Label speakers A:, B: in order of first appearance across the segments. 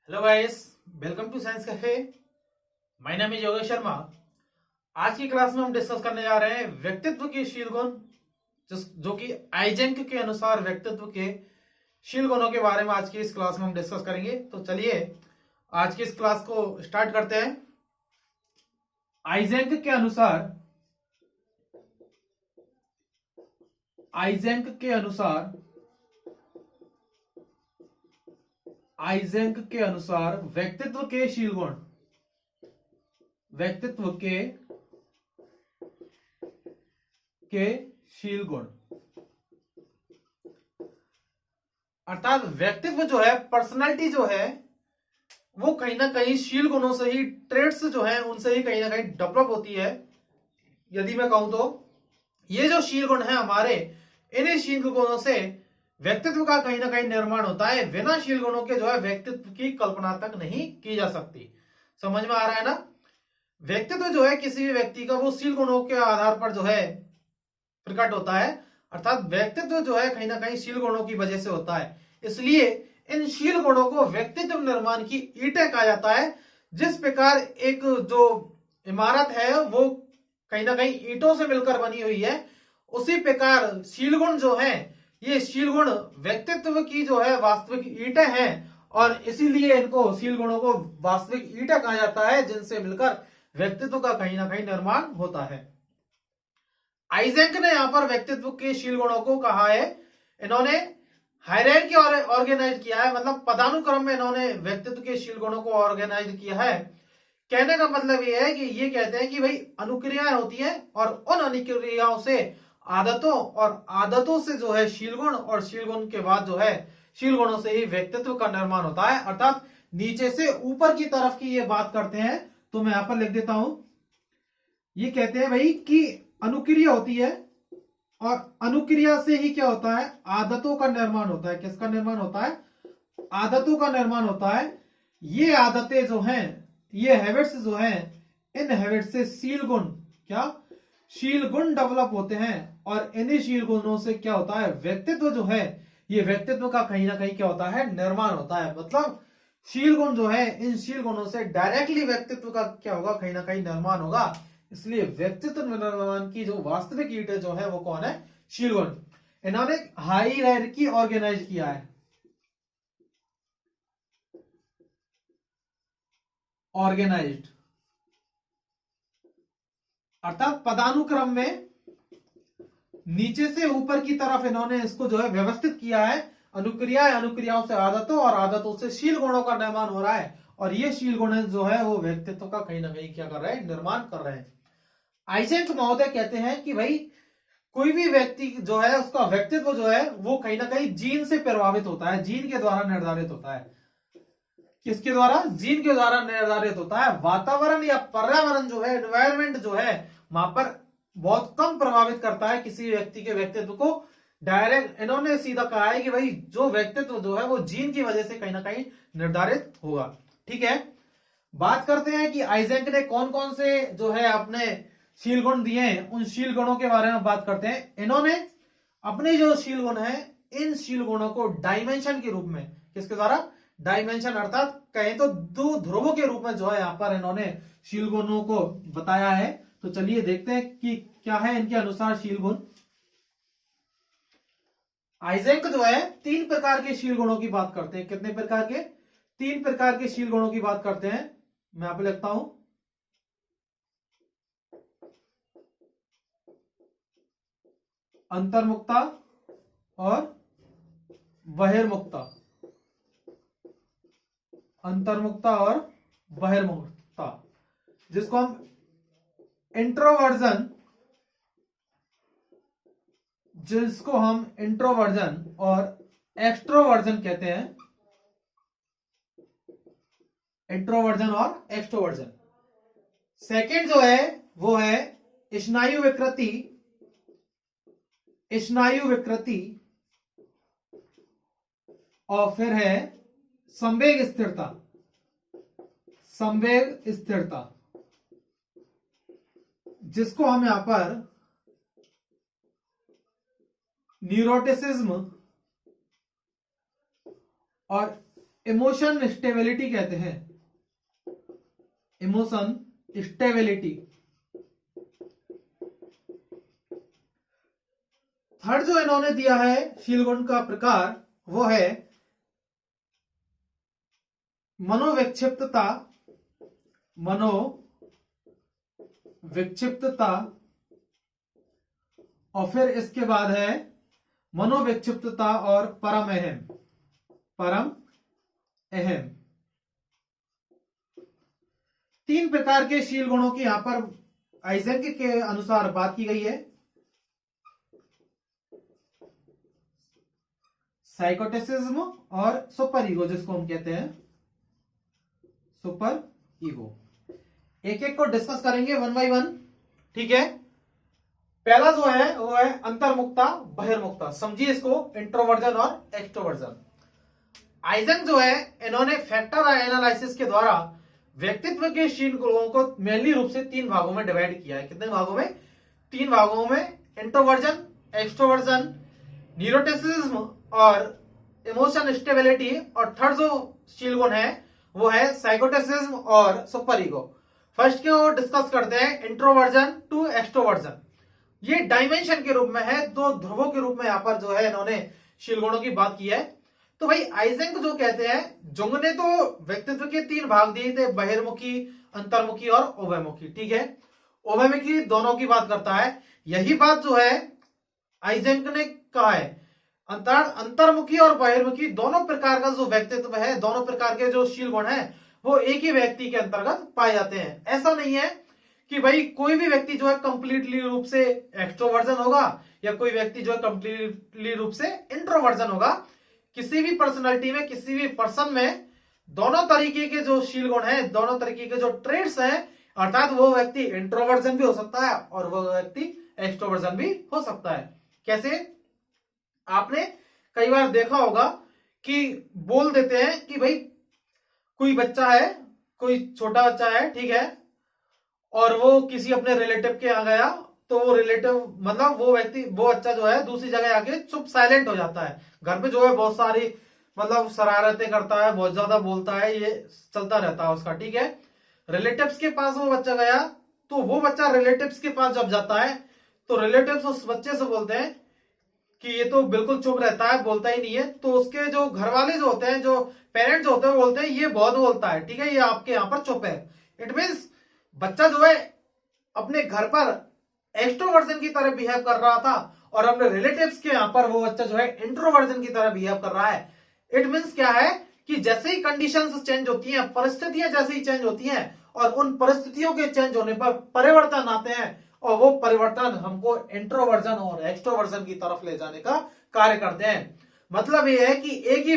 A: Hello guys, welcome to science cafe. My name is Yogesh Sharma. आज की class में हम डिस्कस करने जा रहे हैं व्यक्तित्व के शील गुण, जो कि आइजेंक के अनुसार व्यक्तित्व के शील गुणों के बारे में आज की इस क्लास में हम डिस्कस करेंगे। तो चलिए आज की इस क्लास को स्टार्ट करते हैं। आइजेंक के अनुसार आइजेंक के अनुसार व्यक्तित्व के शील गुण, व्यक्तित्व के शील गुण अर्थात व्यक्तित्व जो है, पर्सनालिटी जो है, वो कहीं ना कहीं शील गुणों से ही, ट्रेड्स जो है उनसे ही कहीं ना कहीं डेवलप होती है। यदि मैं कहूं तो ये जो शील गुण है हमारे, इन्हीं शील गुणों से व्यक्तित्व का कहीं ना कहीं निर्माण होता है। बिना शील गुणों के जो है व्यक्तित्व की कल्पना तक नहीं की जा सकती। समझ में आ रहा है ना? व्यक्तित्व जो है किसी भी व्यक्ति का, वो शील गुणों के आधार पर जो है प्रकट होता है। अर्थात व्यक्तित्व जो है कहीं ना कहीं शील गुणों की वजह से होता है। इसलिए इन शील गुणों को व्यक्तित्व निर्माण की ईंटें कहा जाता है। जिस प्रकार एक जो इमारत है वो कहीं ना कहीं ईंटों से मिलकर बनी हुई है, उसी प्रकार शील गुण जो है, ये शील गुण व्यक्तित्व की जो है वास्तविक ईंटें हैं, और इसीलिए इनको शील गुणों को वास्तविक ईंटें कहा जाता है, जिनसे मिलकर व्यक्तित्व का कहीं ना कहीं निर्माण होता है। आइजेंक ने यहां पर व्यक्तित्व के शील गुणों को कहा है, इन्होंने हायरार्की और ऑर्गेनाइज किया है, मतलब पदानुक्रम में इन्होंने व्यक्तित्व के शील गुणों को ऑर्गेनाइज किया है। कहने का मतलब ये है कि ये कहते हैं कि भाई अनुक्रियाएं होती हैं, और उन अनुक्रियाओं से आदतों, और आदतों से जो है शील गुण, और शील गुण के बाद जो है शील गुणों से ही व्यक्तित्व का निर्माण होता है। अर्थात नीचे से ऊपर की तरफ की ये बात करते हैं। तो मैं यहां पर लिख देता हूं, ये कहते हैं भाई कि अनुक्रिया होती है, और अनुक्रिया से ही क्या होता है, आदतों का निर्माण होता है। किसका निर्माण होता है? आदतों का निर्माण होता है। ये आदतें जो हैं, ये हैबिट्स जो हैं, इन हैबिट्स से शील गुण, क्या शील गुण डेवलप होते हैं, और इन्हीं शील गुणों से क्या होता है, व्यक्तित्व जो है, ये व्यक्तित्व का कहीं ना कहीं क्या होता है, निर्माण होता है। मतलब शील गुण जो है, इन शील गुणों से डायरेक्टली व्यक्तित्व का क्या होगा, कहीं ना कहीं निर्माण होगा। इसलिए व्यक्तित्व निर्माण की जो वास्तविक ईंटें जो है वो कौन है? शील गुण। इन्होंने हायरार्की ऑर्गेनाइज किया है, ऑर्गेनाइज्ड अर्थात पदानुक्रम में नीचे से ऊपर की तरफ इन्होंने इसको जो है व्यवस्थित किया है। अनुक्रियाओं से आदतों, और आदतों से शील गुणों का निर्माण हो रहा है, और ये शील गुण जो है वो व्यक्तित्व का कहीं ना कहीं क्या कर रहे हैं, निर्माण कर रहे हैं। आइजेंक महोदय कहते हैं कि भाई कोई भी व्यक्ति जो है, उसका व्यक्तित्व जो है वो कहीं ना कहीं जीन से प्रभावित होता है, जीन के द्वारा निर्धारित होता है। किसके द्वारा? जीन के द्वारा निर्धारित होता है। वातावरण या पर्यावरण जो है, एनवायरमेंट जो है, वहां पर बहुत कम प्रभावित करता है किसी व्यक्ति के व्यक्तित्व को। डायरेक्ट इन्होंने सीधा कहा है कि भाई जो व्यक्तित्व जो है वो जीन की वजह से कहीं ना कहीं निर्धारित होगा। ठीक है, बात करते हैं कि आइजेंक ने कौन कौन से जो है अपने शील गुण दिए हैं। उन शील गुणों के बारे में बात करते हैं। इन्होंने अपने जो शील गुण है, इन शील गुणों को डायमेंशन के रूप में, किसके द्वारा? डायमेंशन अर्थात कहें तो दो ध्रुवों के रूप में जो है यहां पर इन्होंने शील गुणों को बताया है। तो चलिए देखते हैं कि क्या है इनके अनुसार शील गुण। आइजेंक जो है 3 प्रकार के शील गुणों की बात करते हैं। कितने प्रकार के? 3 प्रकार के शील गुणों की बात करते हैं। मैं यहां पर लिखता हूं, अंतर्मुखता और बहिर्मुखता। अंतर्मुखता और बहिर्मुखता, जिसको हम इंट्रोवर्जन और एक्सट्रोवर्जन कहते हैं। इंट्रोवर्जन और एक्सट्रोवर्जन। सेकंड जो है वो है स्नायु विकृति, और फिर है संवेग स्थिरता, जिसको हम यहां पर न्यूरोटिसिज्म और इमोशन स्टेबिलिटी कहते हैं, इमोशन स्टेबिलिटी। थर्ड जो इन्होंने दिया है शील गुण का प्रकार वो है मनोविक्षिप्तता, मनोविक्षिप्तता, और फिर इसके बाद है मनोविक्षिप्तता और परम अहम, परम अहम। तीन प्रकार के शील गुणों की यहां पर आइजेंक के अनुसार बात की गई है। साइकोटिसिज्म और सुपर ईगो, जिसको हम कहते हैं सुपर ईगो। एक एक को डिस्कस करेंगे वन बाय वन, ठीक है। पहला जो है वो है अंतर्मुखता बहिर्मुखता। समझिए इसको, इंट्रोवर्जन और एक्सट्रोवर्जन। आइजेंक जो है इन्होंने फैक्टर एनालिसिस के द्वारा व्यक्तित्व के शील गुणों को मेनली रूप से तीन भागों में डिवाइड किया है। कितने भागों में? तीन भागों में। इंट्रोवर्जन, एक्सट्रोवर्जन, न्यूरोटिसिज्म और इमोशन स्टेबिलिटी। और थर्ड जो शील गुण है वो है साइकोटिसिज्म और सुपर ईगो। फर्स्ट को डिस्कस करते हैं, इंट्रोवर्जन टू एक्सट्रोवर्जन। ये डायमेंशन के रूप में है, दो ध्रुवों के रूप में यहां पर जो है इन्होंने शील गुणों की बात की है। तो भाई आइजेंक जो कहते हैं, जुंग ने तो व्यक्तित्व के तीन भाग दिए थे, बहिर्मुखी, अंतर्मुखी और उभयमुखी, ठीक है। उभयमुखी दोनों की बात करता है। यही बात जो है आइजेंक ने कहा है, अंतर्मुखी और बहिर्मुखी दोनों प्रकार का जो व्यक्तित्व है, दोनों प्रकार के जो शील गुण है वो एक ही व्यक्ति के अंतर्गत पाए जाते हैं। ऐसा नहीं है कि भाई कोई भी व्यक्ति जो है कंप्लीटली रूप से एक्सट्रोवर्जन होगा या कोई व्यक्ति जो है कंप्लीटली रूप से इंट्रोवर्जन होगा। किसी भी पर्सनालिटी में, किसी भी पर्सन में दोनों तरीके के जो शील गुण है, दोनों तरीके के जो ट्रेड्स हैं, अर्थात वो व्यक्ति इंट्रोवर्जन भी हो सकता है और वो व्यक्ति एक्सट्रोवर्जन भी हो सकता है। कैसे? आपने कई बार देखा होगा कि बोल देते हैं कि भाई कोई बच्चा है, कोई छोटा बच्चा है, ठीक है, और वो किसी अपने रिलेटिव के यहाँ गया, तो वो रिलेटिव मतलब वो व्यक्ति, वो बच्चा जो है दूसरी जगह आके चुप साइलेंट हो जाता है। घर पे जो है बहुत सारी मतलब शरारतें करता है, बहुत ज्यादा बोलता है, ये चलता रहता है उसका, ठीक है। रिलेटिव्स के पास वो बच्चा गया, तो वो बच्चा रिलेटिव्स के पास जब जाता है तो रिलेटिव्स उस बच्चे से बोलते हैं कि ये तो बिल्कुल चुप रहता है, बोलता ही नहीं है। तो उसके जो घर वाले जो होते हैं, जो पेरेंट्स होते हैं, बोलते हैं ये बहुत बोलता है, ठीक है, ये आपके यहाँ पर चुप है। इट मीन्स बच्चा जो है अपने घर पर एक्सट्रोवर्जन की तरह बिहेव कर रहा था और अपने रिलेटिव्स के यहाँ पर वो बच्चा जो है इंट्रोवर्जन की तरह बिहेव कर रहा है। इट मीन्स क्या है कि जैसे ही कंडीशंस चेंज होती हैं, परिस्थितियां जैसे ही चेंज होती हैं और उन परिस्थितियों के चेंज होने पर परिवर्तन आते हैं और वो परिवर्तन हमको इंट्रोवर्जन और एक्सट्रोवर्जन की तरफ ले जाने का कार्य करते हैं। मतलब ये है कि एक ही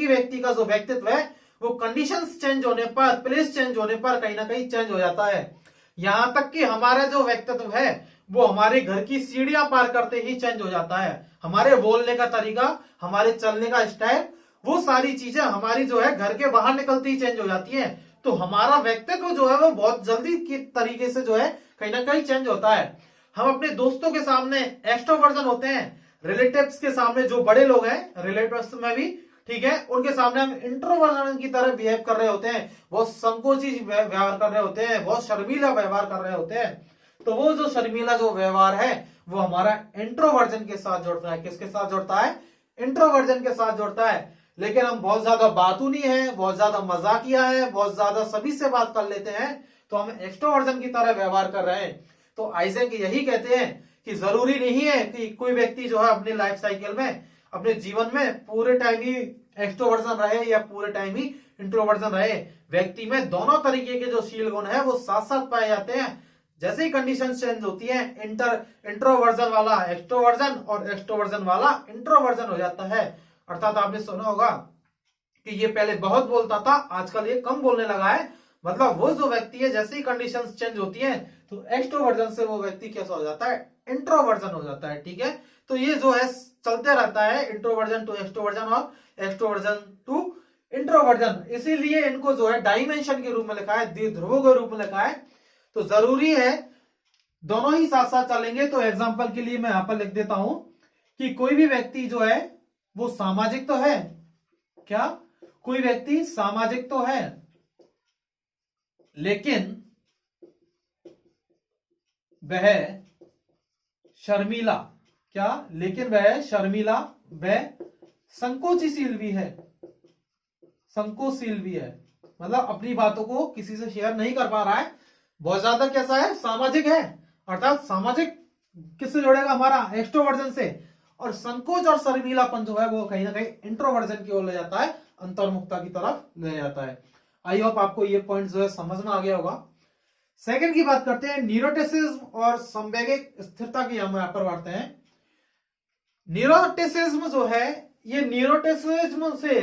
A: व्यक्ति का जो व्यक्तित्व है वो कंडीशंस चेंज होने पर, प्लेस चेंज होने पर कहीं ना कहीं चेंज हो जाता है। यहां तक कि हमारा जो व्यक्तित्व है वो हमारे घर की सीढ़ियां पार करते ही चेंज हो जाता है। हमारे बोलने का तरीका, हमारे चलने का स्टाइल, वो सारी चीजें हमारी जो है घर के बाहर निकलती ही चेंज हो जाती है। तो हमारा व्यक्तित्व जो है वो बहुत जल्दी के तरीके से जो है कहीं ना कहीं चेंज होता है। हम अपने दोस्तों के सामने एक्सट्रोवर्जन होते हैं, रिलेटिव्स के सामने जो बड़े लोग हैं, रिलेटिव्स में भी, ठीक है, उनके सामने हम इंट्रोवर्जन की तरह बिहेव कर रहे होते हैं, बहुत संकोची व्यवहार कर रहे होते हैं, बहुत शर्मीला व्यवहार कर रहे होते हैं। तो वो जो शर्मीला जो व्यवहार है वो हमारा इंट्रोवर्जन के साथ जुड़ता है। किसके साथ जुड़ता है? इंट्रोवर्जन के साथ जुड़ता है। लेकिन हम बहुत ज्यादा बातूनी है, बहुत ज्यादा मजाकिया है, बहुत ज्यादा सभी से बात कर लेते हैं, तो हम एक्सट्रोवर्जन की तरह व्यवहार कर रहे हैं। तो आइजेंक यही कहते हैं कि जरूरी नहीं है कि कोई व्यक्ति जो है अपने लाइफ साइकिल में, अपने जीवन में पूरे टाइम ही एक्सट्रोवर्जन रहे या पूरे टाइम ही इंट्रोवर्जन रहे। व्यक्ति में दोनों तरीके के जो शील गुण है वो साथ साथ पाए जाते हैं। जैसे ही कंडीशन चेंज होती है, इंट्रोवर्जन वाला एक्सट्रोवर्जन और एक्सट्रोवर्जन वाला इंट्रोवर्जन हो जाता है। अर्थात आपने सुना होगा कि ये पहले बहुत बोलता था, आजकल ये कम बोलने लगा है। मतलब वो जो व्यक्ति है जैसे ही कंडीशंस चेंज होती हैं तो एक्सट्रोवर्जन से वो व्यक्ति कैसा हो जाता है? इंट्रोवर्जन हो जाता है, ठीक है। तो ये जो है चलते रहता है, इंट्रोवर्जन टू एक्सट्रोवर्जन और एक्सट्रोवर्जन टू इंट्रोवर्जन। इसीलिए इनको जो है डायमेंशन के रूप में लिखा है, द्विध्रुवों के रूप में लिखा है। तो जरूरी है दोनों ही साथ साथ चलेंगे। तो एग्जाम्पल के लिए मैं यहां पर लिख देता हूं कि कोई भी व्यक्ति जो है वो सामाजिक तो है, क्या कोई व्यक्ति सामाजिक तो है लेकिन वह शर्मीला, क्या, लेकिन वह शर्मीला, वह संकोचशील भी है, संकोचशील भी है, मतलब अपनी बातों को किसी से शेयर नहीं कर पा रहा है, बहुत ज्यादा कैसा है, सामाजिक है, अर्थात सामाजिक किससे जुड़ेगा, हमारा एक्सट्रोवर्जन से, और संकोच और शर्मीलापन जो है वो कहीं ना कहीं इंट्रोवर्जन की ओर ले जाता है, अंतर्मुखता की तरफ ले जाता है। आई होप आपको ये पॉइंट जो है समझ में आ गया होगा। सेकंड की बात करते हैं, न्यूरोटिसिज्म और संवैगिक स्थिरता की हम यहां पर बांटते हैं। न्यूरोटिसिज्म जो है, ये न्यूरोटिसिज्म से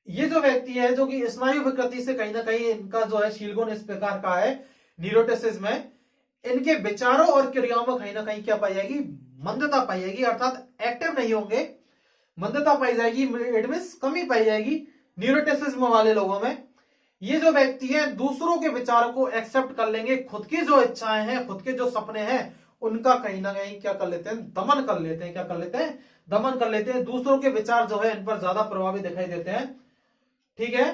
A: ये जो व्यक्ति है जो कि स्नायु विकृति से कहीं ना कहीं इनका जो है शीलगुण इस प्रकार का है, न्यूरोटिसिज्म में इनके विचारों और क्रियाओं में कहीं ना कहीं क्या पाई जाएगी, मंदता पाई जाएगी, अर्थात एक्टिव नहीं होंगे, मंदता पाई जाएगी, इट मींस कमी पाई जाएगी न्यूरोटिसिज्म वाले लोगों में। ये जो व्यक्ति हैं दूसरों के विचारों को एक्सेप्ट कर लेंगे, खुद की जो इच्छाएं हैं, खुद के जो सपने हैं उनका कहीं ना कहीं क्या कर लेते हैं, दमन कर लेते हैं, क्या कर लेते हैं, दमन कर लेते हैं, दूसरों के विचार जो है इन पर ज्यादा प्रभावी दिखाई देते हैं, ठीक है।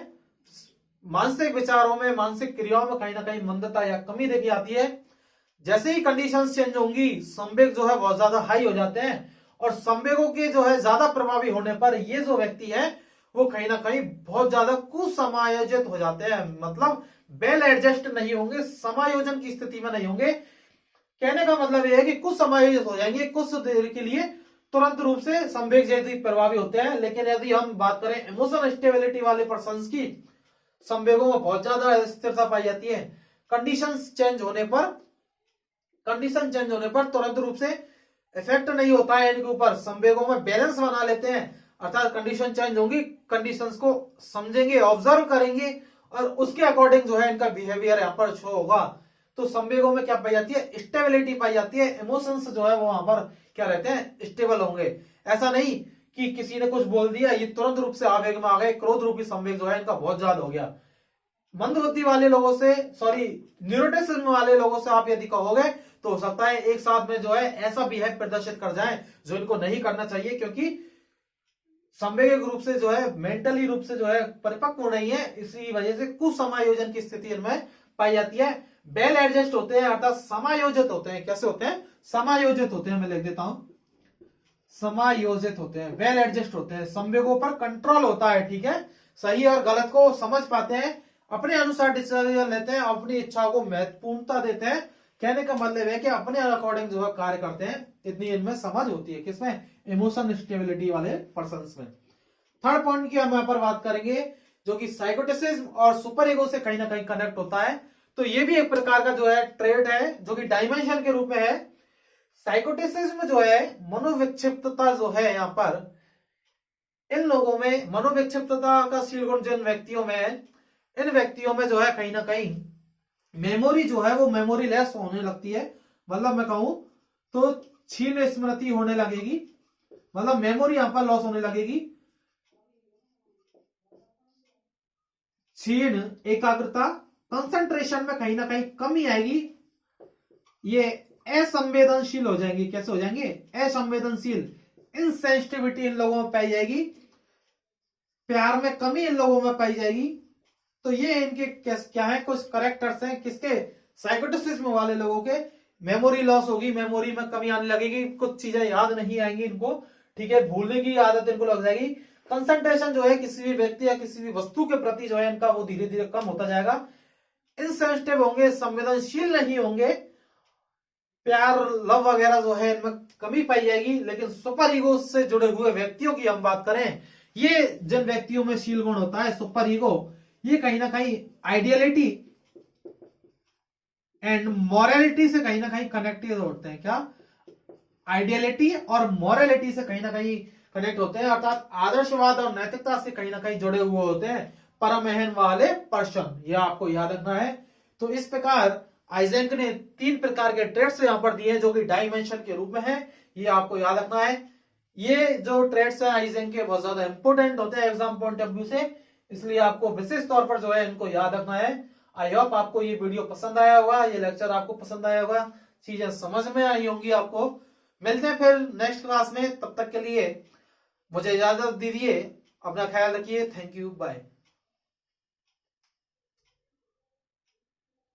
A: मानसिक विचारों में, मानसिक क्रियाओं में कहीं ना कहीं मंदता या कमी देखी आती है। जैसे ही कंडीशंस चेंज होंगी, संवेग जो है बहुत ज्यादा हाई हो जाते हैं, और संवेगों के जो है ज्यादा प्रभावी होने पर ये जो व्यक्ति है वो कहीं ना कहीं बहुत ज्यादा कुसमायोजित हो जाते हैं, मतलब वेल एडजस्ट नहीं होंगे, समायोजन की स्थिति में नहीं होंगे। कहने का मतलब यह है कि कुछ समायोजित हो जाएंगे कुछ देर के लिए, तुरंत रूप से संवेग जैसे प्रभावी होते हैं। लेकिन यदि हम बात करें इमोशन स्टेबिलिटी वाले पर्संस की, संवेगों में बहुत ज्यादा स्थिरता पाई जाती है। कंडीशंस चेंज होने पर, कंडीशन चेंज होने पर तुरंत रूप से इफेक्ट नहीं होता है इनके ऊपर, संवेगों में बैलेंस बना लेते हैं, अर्थात कंडीशन चेंज होंगी, कंडीशंस को समझेंगे, ऑब्जर्व करेंगे और उसके अकॉर्डिंग जो है इनका बिहेवियर यहाँ पर शो होगा। तो संवेगों में क्या पाई जाती है, स्टेबिलिटी पाई जाती है, इमोशंस जो है वो वहां पर क्या रहते हैं, स्टेबल होंगे। ऐसा नहीं कि किसी ने कुछ बोल दिया, ये तुरंत रूप से आवेग में आ गए, क्रोध रूपी संवेग जो है इनका बहुत ज्यादा हो गया। मंदबुद्धि वाले लोगों से, सॉरी न्यूरोटिसिज्म वाले लोगों से आप यदि कहोगे तो हो सकता है एक साथ में जो है ऐसा बिहेव प्रदर्शित कर जाएं जो इनको नहीं करना चाहिए, क्योंकि संवेगिक रूप से जो है, मेंटली रूप से जो है परिपक्व नहीं है, इसी वजह से कुसमायोजन की स्थिति इनमें पाई जाती है। वेल एडजस्ट होते हैं, अर्थात समायोजित होते हैं। कैसे होते हैं, समायोजित होते हैं, मैं लिख देता हूं, समायोजित होते हैं, वेल एडजस्ट होते हैं, संवेगों पर कंट्रोल होता है, ठीक है, सही और गलत को समझ पाते हैं, अपने अनुसार डिसीजन लेते हैं, अपनी इच्छाओं को महत्वपूर्णता देते हैं। कहने का मतलब है कि अपने अकॉर्डिंग जो है कार्य करते हैं, इतनी इनमें समझ होती है, किसमें, इमोशन स्टेबिलिटी वाले पर्संस में। थर्ड पॉइंट की हम यहाँ पर बात करेंगे जो कि साइकोटिसिज्म और सुपर ईगो से कहीं ना कहीं कनेक्ट होता है। तो ये भी एक प्रकार का जो है ट्रेड है जो कि डायमेंशन के रूप में है। साइकोटिसिज्म जो है, मनोविक्षिप्तता जो है, यहाँ पर इन लोगों में मनोविक्षिप्तता का शीलगुण जिन व्यक्तियों में है, इन व्यक्तियों में जो है कहीं ना कहीं मेमोरी जो है वो मेमोरी लेस होने लगती है, मतलब मैं कहूं तो क्षीण स्मृति होने लगेगी, मतलब मेमोरी यहां पर लॉस होने लगेगी, क्षीण एकाग्रता, कंसंट्रेशन में कहीं ना कहीं कमी आएगी, ये असंवेदनशील हो जाएंगे। कैसे हो जाएंगे, असंवेदनशील, इनसेंसिटिविटी इन लोगों में पाई जाएगी, प्यार में कमी इन लोगों में पाई जाएगी। तो ये इनके क्या है, कुछ करेक्टर्स हैं किसके, साइकोटिसिज्म वाले लोगों के। मेमोरी लॉस होगी, मेमोरी में कमी आने लगेगी, कुछ चीजें याद नहीं आएंगी इनको, ठीक है, भूलने की आदत इनको लग जाएगी। कंसंट्रेशन जो है किसी भी व्यक्ति या किसी भी वस्तु के प्रति जो है इनका वो धीरे धीरे कम होता जाएगा। इनसेंसिटिव होंगे, संवेदनशील नहीं होंगे, प्यार लव वगैरह जो है इनमें कमी पाई जाएगी। लेकिन सुपर ईगो से जुड़े हुए व्यक्तियों की हम बात करें, ये जिन व्यक्तियों में शील गुण होता है सुपर ईगो, ये कहीं ना कहीं आइडियलिटी एंड मॉरलिटी से कहीं ना कहीं कनेक्टेड होते हैं। क्या, आइडियलिटी और मॉरलिटी से कहीं ना कहीं कनेक्ट होते हैं, अर्थात आदर्शवाद और नैतिकता से कहीं ना कहीं जुड़े हुए होते हैं परमहन वाले पर्सन, यह आपको याद रखना है। तो इस प्रकार आइजेंक ने 3 प्रकार के ट्रेड्स यहां पर दिए जो कि डायमेंशन के रूप में है, ये आपको याद रखना है। ये जो ट्रेड्स है आइजेंक के बहुत ज्यादा इंपोर्टेंट होते हैं एग्जाम पॉइंट ऑफ व्यू से, इसलिए आपको विशेष तौर पर जो है इनको याद रखना है। आई होप आपको ये वीडियो पसंद आया होगा, ये लेक्चर आपको पसंद आया होगा, चीजें समझ में आई होंगी आपको। मिलते हैं फिर नेक्स्ट क्लास में, तब तक के लिए मुझे इजाजत दीजिए। अपना ख्याल रखिए। Thank you, bye.